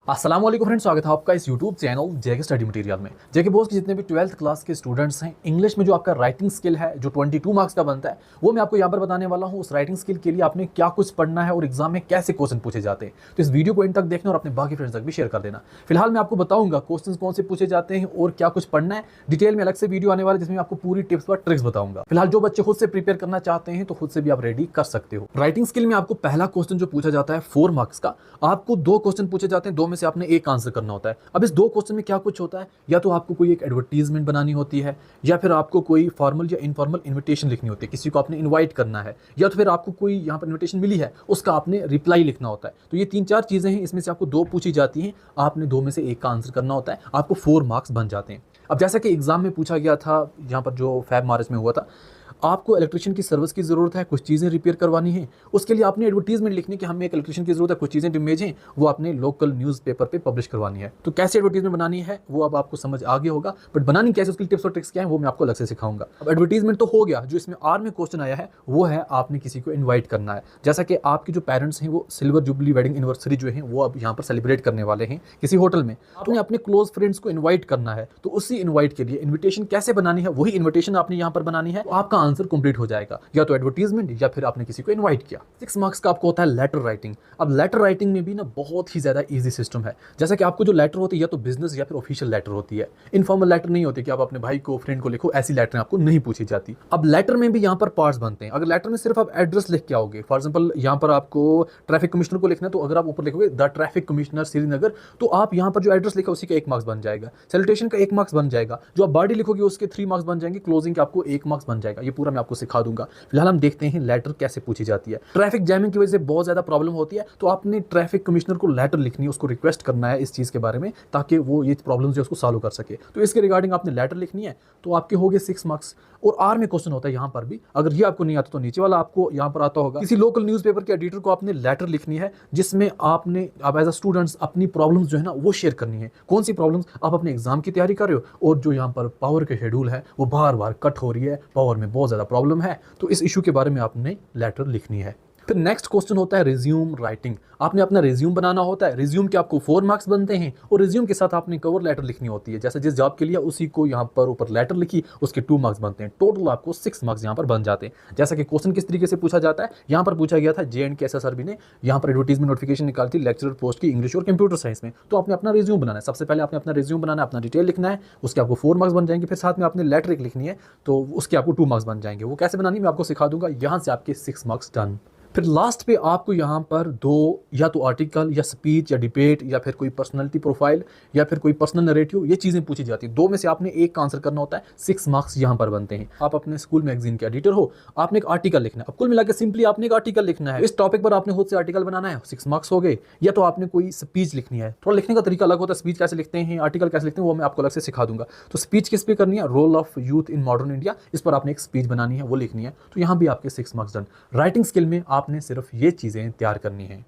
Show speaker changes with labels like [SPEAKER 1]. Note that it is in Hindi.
[SPEAKER 1] अस्सलाम वालेकुम फ्रेंड्स, स्वागत है आपका इस यूट्यूब चैनल जेके स्टडी मटेरियल में। जेके बोस के जितने भी 12th क्लास के स्टूडेंट्स हैं, इंग्लिश में जो आपका राइटिंग स्किल है जो 22 मार्क्स का बनता है वो मैं आपको यहाँ पर बताने वाला हूँ। उस राइटिंग स्किल के लिए आपने क्या कुछ पढ़ना है और एग्जाम में कैसे क्वेश्चन पूछे जाते हैं। तो इस वीडियो को इन तक देखना और अपने बाकी फ्रेंड्स तक भी शेयर कर देना। फिलहाल मैं आपको बताऊंगा क्वेश्चन कौन से पूछे जाते हैं और क्या कुछ पढ़ना है। डिटेल में अलग से वीडियो आने वाला है जिसमें आपको पूरी टिप्स व ट्रिक्स बताऊंगा। फिलहाल जो बच्चे खुद से प्रिपेयर करना चाहते हैं तो खुद से भी आप रेडी कर सकते हो। राइटिंग स्किल में आपको पहला क्वेश्चन जो पूछा जाता है 4 मार्क्स का, आपको 2 क्वेश्चन पूछे जाते हैं, 2 में से आपने एक आंसर करना होता है। अब इस 2 क्वेश्चन में क्या कुछ होता है, या तो आपको कोई एक एडवर्टीजमेंट बनानी होती है, या फिर आपको कोई फॉर्मल या इनफॉर्मल इनविटेशन लिखनी होती है, किसी को आपने इनवाइट करना है, या तो फिर आपको कोई यहाँ पर इनविटेशन मिली है उसका आपने रिप्लाई लिखना होता है। तो ये 3-4 चीज़ें हैं, इसमें से आपको 2 पूछी जाती हैं, आपने 2 में से एक का आंसर करना होता है, आपको 4 मार्क्स बन जाते हैं। अब जैसा कि एग्जाम में पूछा गया था, यहाँ पर जो फेब मार्च में हुआ था, आपको इलेक्ट्रिशियन की सर्विस की ज़रूरत है, कुछ चीज़ें रिपेयर करवानी है, उसके लिए आपने एडवर्टीजमेंट लिखनी कि हमें एक इलेक्ट्रिशियन की ज़रूरत है, कुछ चीज़ें डैमेज हैं, वो आपने लोकल न्यूज़पेपर पे पब्लिश करवानी है। तो कैसे एडवर्टीजमेंट बनानी है वो अब आपको समझ आ गया होगा, बट बनानी कैसे, उसकी टिप्स और ट्रिक्स क्या है वो मैं आपको अलग से सिखाऊंगा। अब एडवर्टीजमेंट तो हो गया, जो इसमें आर में क्वेश्चन आया है वो है आपने किसी को इन्वाइट करना है। जैसा कि आपके जो पेरेंट्स हैं वो सिल्वर जुबली वेडिंग एनिवर्सरी जो है वो अब यहाँ पर सेलिब्रेट करने वाले हैं किसी होटल में, आपने अपने क्लोज फ्रेंड्स को इन्वाइट करना है। तो उसी इन्वाइट के लिए इन्विटेशन कैसे बनानी है, वही इन्विटेशन आपने यहाँ पर बनानी है, तो आपका आंसर कंप्लीट हो जाएगा, या तो एडवर्टीजमेंट या फिर आपने किसी को इनवाइट किया। 6 मार्क्स का आपको होता है लेटर राइटिंग। अब लेटर राइटिंग में भी ना बहुत ही ज्यादा इजी सिस्टम है। जैसा कि आपको जो लेटर होती है या तो बिजनेस या फिर ऑफिशियल लेटर होती है, इनफॉर्मल लेटर नहीं होती कि आप अपने भाई को फ्रेंड को लिखो, ऐसी लेटर आपको नहीं पूछी जाती। अब लेटर में भी यहाँ पर पार्ट्स बनते हैं। अगर लेटर में सिर्फ आप एड्रेस लिख के आओगे, फॉर एग्जाम्पल यहाँ पर आपको ट्रैफिक कमिश्नर को लिखना है, तो अगर आप ऊपर लिखोगे द ट्रैफिक कमिश्नर श्रीनगर, तो आप यहाँ पर जो एड्रेस लिखा उसी का 1 मार्क्स बन जाएगा, सैल्यूटेशन का 1 मार्क्स बन जाएगा, जो आप बॉडी लिखोगे उसके 3 मार्क्स बन जाएंगे, क्लोजिंग के आपको 1 मार्क्स बन जाएगा। ये पूरा मैं आपको सिखा दूंगा। फिलहाल हम देखते हैं लेटर कैसे पूछी जाती है। ट्रैफिक जैमिंग की वजह से बहुत ज्यादा प्रॉब्लम होती है, तो आपने ट्रैफिक कमिश्नर को लेटर लिखनी है, उसको रिक्वेस्ट करना है इस चीज के बारे में, ताकि वो ये प्रॉब्लम जो उसको सॉल्व कर सके। तो इसके रिगार्डिंग आपने लेटर लिखनी है, तो आपके हो गए 6 मार्क्स। और आर में क्वेश्चन होता है यहाँ पर भी, अगर ये आपको नहीं आता तो नीचे वाला आपको यहाँ पर आता होगा। किसी लोकल न्यूज़पेपर के एडिटर को आपने लेटर लिखनी है, जिसमें आपने आप एज अ स्टूडेंट्स अपनी प्रॉब्लम्स जो है ना वो शेयर करनी है। कौन सी प्रॉब्लम्स, आप अपने एग्जाम की तैयारी कर रहे हो और जो यहाँ पर पावर के शेड्यूल है वो बार बार कट हो रही है, पावर में बहुत ज्यादा प्रॉब्लम है, तो इस इशू के बारे में आपने लेटर लिखनी है। फिर नेक्स्ट क्वेश्चन होता है रिज्यूम राइटिंग। आपने अपना रिज्यूम बनाना होता है। रिज्यूम के आपको 4 मार्क्स बनते हैं और रिज्यूम के साथ आपने कवर लेटर लिखनी होती है। जैसे जिस जॉब के लिए उसी को यहाँ पर ऊपर लेटर लिखी, उसके 2 मार्क्स बनते हैं। टोटल आपको 6 मार्क्स यहाँ पर बन जाते हैं। जैसा कि क्वेश्चन किस तरीके से पूछा जाता है, यहाँ पर पूछा गया था JNK SSRB ने यहाँ पर एडवर्टीजमेंट नोटिफिकेशन निकाली थी लेक्चरर पोस्ट की इंग्लिश और कंप्यूटर साइंस में। तो आपने अपना रिज्यूम बनाना है। सबसे पहले आपने अपना रिज्यूम बनाना है, अपना डिटेल लिखना है, उसके आपको 4 मार्क्स बन जाएंगे। फिर साथ में आपने लेटर एक लिखनी है, तो उसके आपको 2 मार्क्स बन जाएंगे। वो कैसे बनानी मैं आपको सिखा दूंगा। यहाँ से आपके 6 मार्क्स डन। फिर लास्ट पे आपको यहाँ पर 2 या तो आर्टिकल या स्पीच या डिबेट या फिर कोई पर्सनैलिटी प्रोफाइल या फिर कोई पर्सनल नरेटिव, ये चीज़ें पूछी जाती है। 2 में से आपने एक का आंसर करना होता है। 6 मार्क्स यहाँ पर बनते हैं। आप अपने स्कूल मैगजीन के एडिटर हो, आपने एक आर्टिकल लिखना है। अब कुल मिला के सिंपली आपने एक आर्टिकल लिखना है, इस टॉपिक पर आपने खुद से आर्टिकल बनाना है, 6 मार्क्स हो गए। या तो आपने कोई स्पीच लिखनी है, थोड़ा लिखने का तरीका अलग होता है, स्पीच कैसे लिखते हैं, आर्टिकल कैसे लिखते हैं, वो मैं आपको अलग से सिखा दूंगा। तो स्पीच किस पे करनी है, role of youth in modern India, इस पर आपने एक स्पीच बनानी है, वो लिखनी है। तो यहाँ भी आपके 6 मार्क्स डन। राइटिंग स्किल में आपने सिर्फ ये चीज़ें तैयार करनी है।